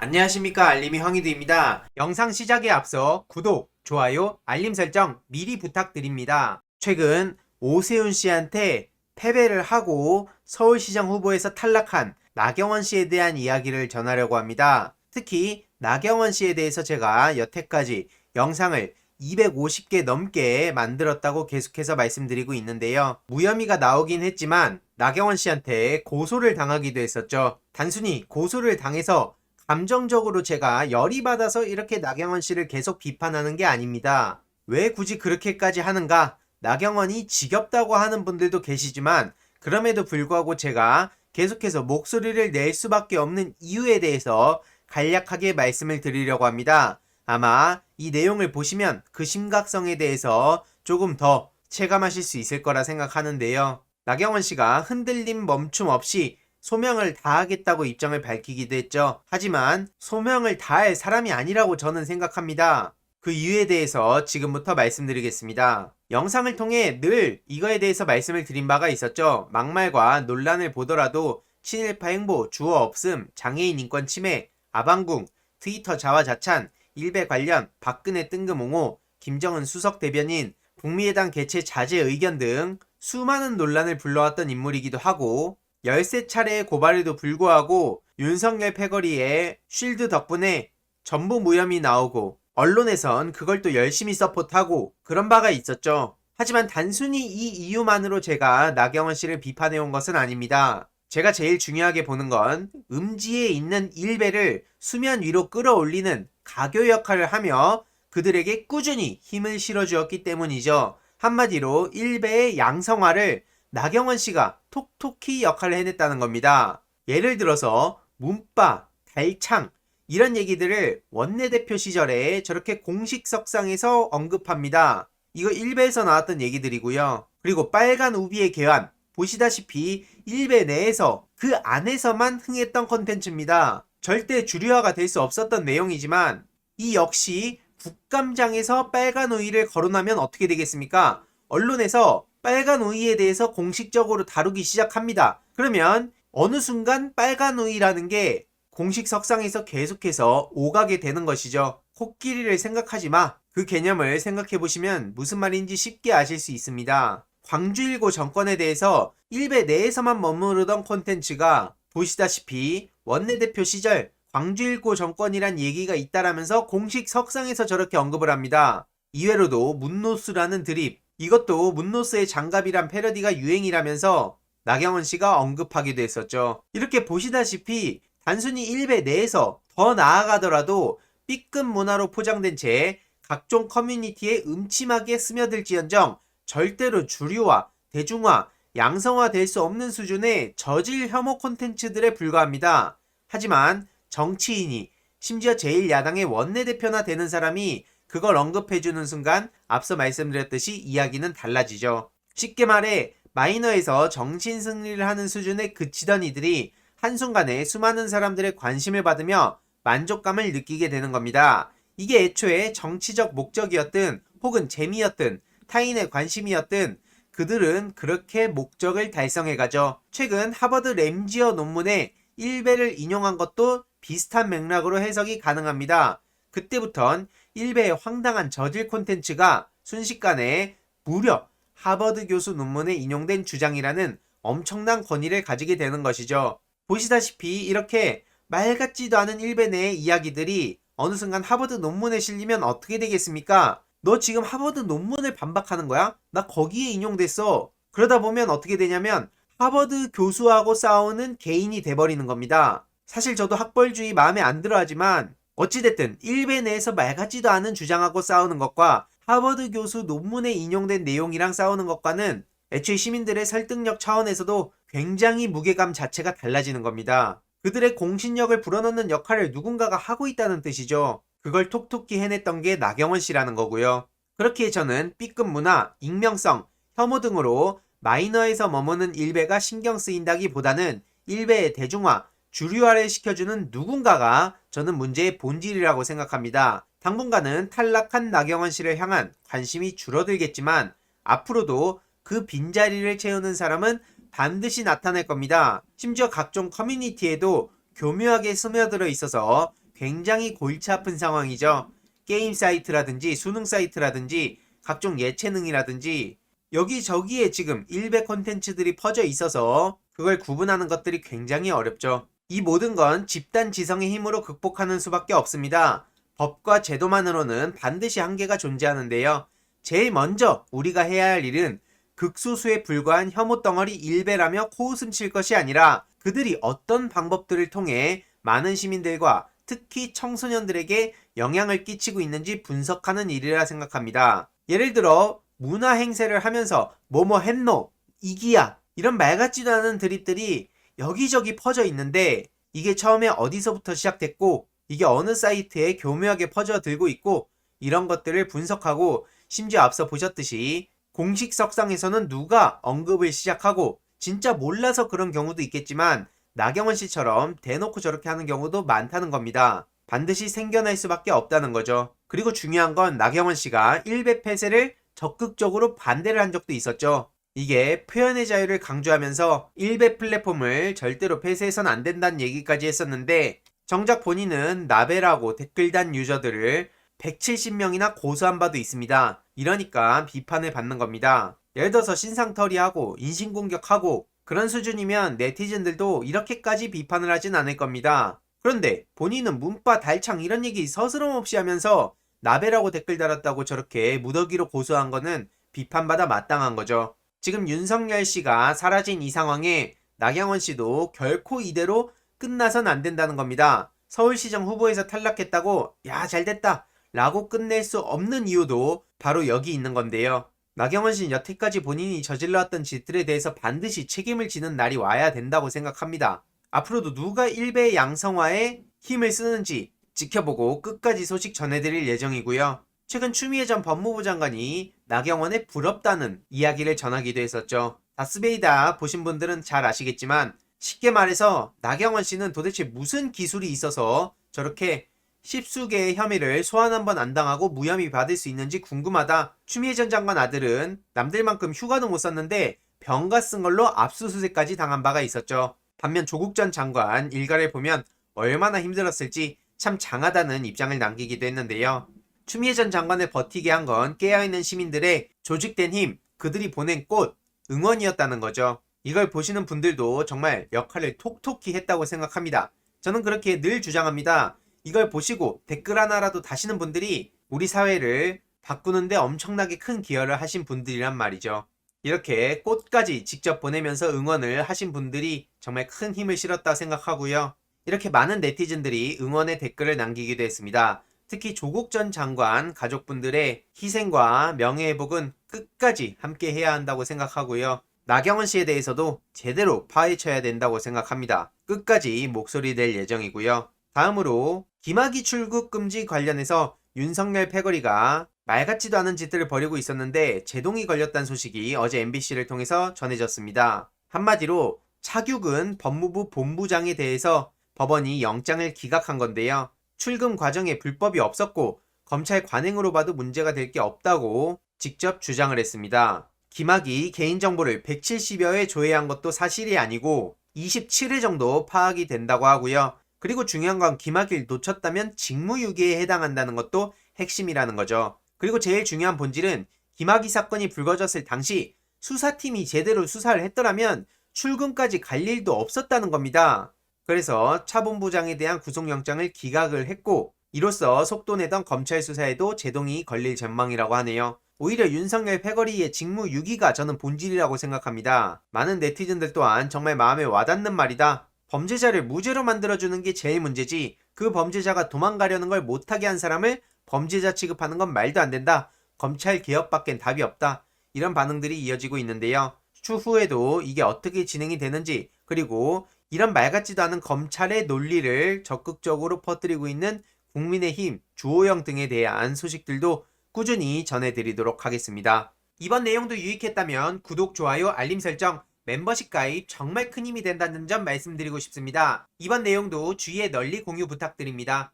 안녕하십니까, 알림이 황희두입니다. 영상 시작에 앞서 구독, 좋아요, 알림 설정 미리 부탁드립니다. 최근 오세훈 씨한테 패배를 하고 서울시장 후보에서 탈락한 나경원 씨에 대한 이야기를 전하려고 합니다. 특히 나경원 씨에 대해서 제가 여태까지 영상을 250개 넘게 만들었다고 계속해서 말씀드리고 있는데요. 무혐의가 나오긴 했지만 나경원 씨한테 고소를 당하기도 했었죠. 단순히 고소를 당해서 감정적으로 제가 열이 받아서 이렇게 나경원 씨를 계속 비판하는 게 아닙니다. 왜 굳이 그렇게까지 하는가? 나경원이 지겹다고 하는 분들도 계시지만 그럼에도 불구하고 제가 계속해서 목소리를 낼 수밖에 없는 이유에 대해서 간략하게 말씀을 드리려고 합니다. 아마 이 내용을 보시면 그 심각성에 대해서 조금 더 체감하실 수 있을 거라 생각하는데요. 나경원 씨가 흔들림 멈춤 없이 소명을 다하겠다고 입장을 밝히기도 했죠. 하지만 소명을 다할 사람이 아니라고 저는 생각합니다. 그 이유에 대해서 지금부터 말씀드리겠습니다. 영상을 통해 늘 이거에 대해서 말씀을 드린 바가 있었죠. 막말과 논란을 보더라도 친일파 행보, 주어 없음, 장애인 인권 침해, 아방궁, 트위터 자화자찬, 일베 관련 박근혜 뜬금 옹호, 김정은 수석 대변인, 북미회담 개최 자제 의견 등 수많은 논란을 불러왔던 인물이기도 하고 13차례의 고발에도 불구하고 윤석열 패거리에 쉴드 덕분에 전부 무혐의 나오고 언론에선 그걸 또 열심히 서포트하고 그런 바가 있었죠. 하지만 단순히 이 이유만으로 제가 나경원 씨를 비판해온 것은 아닙니다. 제가 제일 중요하게 보는 건 음지에 있는 일베를 수면 위로 끌어올리는 가교 역할을 하며 그들에게 꾸준히 힘을 실어주었기 때문이죠. 한마디로 일베의 양성화를 나경원 씨가 톡톡히 역할을 해냈다는 겁니다. 예를 들어서 문바, 달창 이런 얘기들을 원내대표 시절에 저렇게 공식 석상에서 언급합니다. 이거 일베에서 나왔던 얘기들이고요. 그리고 빨간 우비의 개환 보시다시피 일베 내에서 그 안에서만 흥했던 콘텐츠입니다. 절대 주류화가 될 수 없었던 내용이지만 이 역시 국감장에서 빨간 우위를 거론하면 어떻게 되겠습니까? 언론에서 빨간 우위에 대해서 공식적으로 다루기 시작합니다. 그러면 어느 순간 빨간 우위라는 게 공식 석상에서 계속해서 오가게 되는 것이죠. 코끼리를 생각하지 마. 그 개념을 생각해 보시면 무슨 말인지 쉽게 아실 수 있습니다. 광주일고 정권에 대해서 일베 내에서만 머무르던 콘텐츠가 보시다시피 원내대표 시절 광주일고 정권이란 얘기가 있다라면서 공식 석상에서 저렇게 언급을 합니다. 이외로도 문노스라는 드립, 이것도 문노스의 장갑이란 패러디가 유행이라면서 나경원 씨가 언급하기도 했었죠. 이렇게 보시다시피 단순히 일베 내에서 더 나아가더라도 B급 문화로 포장된 채 각종 커뮤니티에 음침하게 스며들지언정 절대로 주류화, 대중화, 양성화 될 수 없는 수준의 저질 혐오 콘텐츠들에 불과합니다. 하지만 정치인이 심지어 제1야당의 원내대표나 되는 사람이 그걸 언급해주는 순간 앞서 말씀드렸듯이 이야기는 달라지죠. 쉽게 말해 마이너에서 정신승리를 하는 수준에 그치던 이들이 한순간에 수많은 사람들의 관심을 받으며 만족감을 느끼게 되는 겁니다. 이게 애초에 정치적 목적이었든 혹은 재미였든 타인의 관심이었든 그들은 그렇게 목적을 달성해가죠. 최근 하버드 램지어 논문에 일베를 인용한 것도 비슷한 맥락으로 해석이 가능합니다. 그때부턴 일베의 황당한 저질 콘텐츠가 순식간에 무려 하버드 교수 논문에 인용된 주장이라는 엄청난 권위를 가지게 되는 것이죠. 보시다시피 이렇게 말 같지도 않은 일베 내의 이야기들이 어느 순간 하버드 논문에 실리면 어떻게 되겠습니까? 너 지금 하버드 논문을 반박하는 거야? 나 거기에 인용됐어. 그러다 보면 어떻게 되냐면 하버드 교수하고 싸우는 개인이 돼버리는 겁니다. 사실 저도 학벌주의 마음에 안 들어 하지만 어찌됐든 일베 내에서 말 같지도 않은 주장하고 싸우는 것과 하버드 교수 논문에 인용된 내용이랑 싸우는 것과는 애초에 시민들의 설득력 차원에서도 굉장히 무게감 자체가 달라지는 겁니다. 그들의 공신력을 불어넣는 역할을 누군가가 하고 있다는 뜻이죠. 그걸 톡톡히 해냈던 게 나경원 씨라는 거고요. 그렇기에 저는 B급 문화, 익명성, 혐오 등으로 마이너에서 머무는 일베가 신경 쓰인다기보다는 일베의 대중화, 주류화를 시켜주는 누군가가 저는 문제의 본질이라고 생각합니다. 당분간은 탈락한 나경원 씨를 향한 관심이 줄어들겠지만 앞으로도 그 빈자리를 채우는 사람은 반드시 나타날 겁니다. 심지어 각종 커뮤니티에도 교묘하게 스며들어 있어서 굉장히 골치 아픈 상황이죠. 게임 사이트라든지 수능 사이트라든지 각종 예체능이라든지 여기저기에 지금 일베 콘텐츠들이 퍼져 있어서 그걸 구분하는 것들이 굉장히 어렵죠. 이 모든 건 집단 지성의 힘으로 극복하는 수밖에 없습니다. 법과 제도만으로는 반드시 한계가 존재하는데요. 제일 먼저 우리가 해야 할 일은 극소수에 불과한 혐오 덩어리 일베라며 코웃음 칠 것이 아니라 그들이 어떤 방법들을 통해 많은 시민들과 특히 청소년들에게 영향을 끼치고 있는지 분석하는 일이라 생각합니다. 예를 들어 문화 행세를 하면서 뭐뭐 했노, 이기야 이런 말 같지도 않은 드립들이 여기저기 퍼져 있는데 이게 처음에 어디서부터 시작됐고 이게 어느 사이트에 교묘하게 퍼져들고 있고 이런 것들을 분석하고 심지어 앞서 보셨듯이 공식 석상에서는 누가 언급을 시작하고 진짜 몰라서 그런 경우도 있겠지만 나경원 씨처럼 대놓고 저렇게 하는 경우도 많다는 겁니다. 반드시 생겨날 수밖에 없다는 거죠. 그리고 중요한 건 나경원 씨가 일베 폐쇄를 적극적으로 반대를 한 적도 있었죠. 이게 표현의 자유를 강조하면서 일베 플랫폼을 절대로 폐쇄해선 안 된다는 얘기까지 했었는데 정작 본인은 나베라고 댓글 단 유저들을 170명이나 고소한 바도 있습니다. 이러니까 비판을 받는 겁니다. 예를 들어서 신상털이하고 인신공격하고 그런 수준이면 네티즌들도 이렇게까지 비판을 하진 않을 겁니다. 그런데 본인은 문파 달창 이런 얘기 서스럼 없이 하면서 나베라고 댓글 달았다고 저렇게 무더기로 고소한 거는 비판받아 마땅한 거죠. 지금 윤석열 씨가 사라진 이 상황에 나경원 씨도 결코 이대로 끝나선 안 된다는 겁니다. 서울시장 후보에서 탈락했다고 야 잘됐다 라고 끝낼 수 없는 이유도 바로 여기 있는 건데요. 나경원 씨는 여태까지 본인이 저질러왔던 짓들에 대해서 반드시 책임을 지는 날이 와야 된다고 생각합니다. 앞으로도 누가 일베의 양성화에 힘을 쓰는지 지켜보고 끝까지 소식 전해드릴 예정이고요. 최근 추미애 전 법무부 장관이 나경원에 부럽다는 이야기를 전하기도 했었죠. 다스베이다 보신 분들은 잘 아시겠지만 쉽게 말해서 나경원 씨는 도대체 무슨 기술이 있어서 저렇게 십수개의 혐의를 소환 한번 안 당하고 무혐의 받을 수 있는지 궁금하다. 추미애 전 장관 아들은 남들만큼 휴가도 못 썼는데 병가 쓴 걸로 압수수색까지 당한 바가 있었죠. 반면 조국 전 장관 일가를 보면 얼마나 힘들었을지 참 장하다는 입장을 남기기도 했는데요. 추미애 전 장관을 버티게 한 건 깨어있는 시민들의 조직된 힘, 그들이 보낸 꽃, 응원이었다는 거죠. 이걸 보시는 분들도 정말 역할을 톡톡히 했다고 생각합니다. 저는 그렇게 늘 주장합니다. 이걸 보시고 댓글 하나라도 다시는 분들이 우리 사회를 바꾸는데 엄청나게 큰 기여를 하신 분들이란 말이죠. 이렇게 꽃까지 직접 보내면서 응원을 하신 분들이 정말 큰 힘을 실었다고 생각하고요. 이렇게 많은 네티즌들이 응원의 댓글을 남기기도 했습니다. 특히 조국 전 장관 가족분들의 희생과 명예회복은 끝까지 함께 해야 한다고 생각하고요. 나경원 씨에 대해서도 제대로 파헤쳐야 된다고 생각합니다. 끝까지 목소리 낼 예정이고요. 다음으로 김학의 출국 금지 관련해서 윤석열 패거리가 말 같지도 않은 짓들을 벌이고 있었는데 제동이 걸렸다는 소식이 어제 MBC를 통해서 전해졌습니다. 한마디로 차규근 법무부 본부장에 대해서 법원이 영장을 기각한 건데요. 출금 과정에 불법이 없었고 검찰 관행으로 봐도 문제가 될 게 없다고 직접 주장을 했습니다. 김학의 개인정보를 170여 회 조회한 것도 사실이 아니고 27회 정도 파악이 된다고 하고요. 그리고 중요한 건 김학의를 놓쳤다면 직무유기에 해당한다는 것도 핵심이라는 거죠. 그리고 제일 중요한 본질은 김학의 사건이 불거졌을 당시 수사팀이 제대로 수사를 했더라면 출금까지 갈 일도 없었다는 겁니다. 그래서 차 본부장에 대한 구속영장을 기각을 했고 이로써 속도내던 검찰 수사에도 제동이 걸릴 전망이라고 하네요. 오히려 윤석열 패거리의 직무유기가 저는 본질이라고 생각합니다. 많은 네티즌들 또한 정말 마음에 와닿는 말이다. 범죄자를 무죄로 만들어주는 게 제일 문제지 그 범죄자가 도망가려는 걸 못하게 한 사람을 범죄자 취급하는 건 말도 안 된다. 검찰 개혁밖엔 답이 없다. 이런 반응들이 이어지고 있는데요. 추후에도 이게 어떻게 진행이 되는지 그리고 이런 말 같지도 않은 검찰의 논리를 적극적으로 퍼뜨리고 있는 국민의힘, 주호영 등에 대한 소식들도 꾸준히 전해드리도록 하겠습니다. 이번 내용도 유익했다면 구독, 좋아요, 알림 설정, 멤버십 가입 정말 큰 힘이 된다는 점 말씀드리고 싶습니다. 이번 내용도 주위에 널리 공유 부탁드립니다.